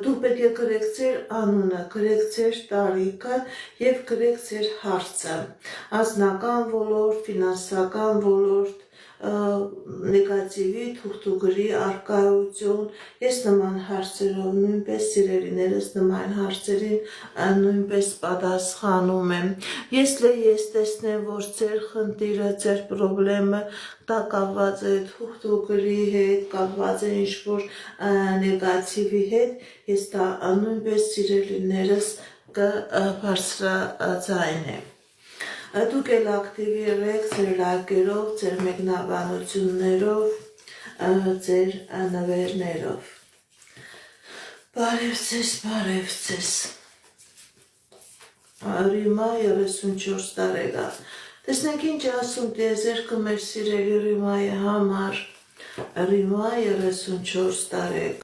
դու պետք է գրեք ձեր անունը, գրեք ձեր տարիքը և գրեք ձեր հարցը, անձնական ոլորտ, ֆինանսական ոլորտ, նեգատիվի, թուղթուգրի առկայություն, ես նման հարցերով նույնպես սիրելիներս նման հարցերին նույնպես պատասխանում եմ, ես տեսնեմ, որ ձեր խնդիրը, ձեր պրոբլեմը դա կապված է թուղթուգրի հետ, կապված է ինչ-որ նեգատիվի հետ, ես դա նույնպես սիրելիներս կբարձրաձայնեմ։ Դուք էլ ակտիվ եղեք ձեր լայքերով, ձեր մեկնաբանություններով, ձեր նվերներով։ Բարև ձեզ։ Ռիմա 34 տարեկա։ Տեսնենք ինչ ասում տիեզերքը մեր սիրելի Ռիմայի համար։ Ռիմա 34 տարեկա։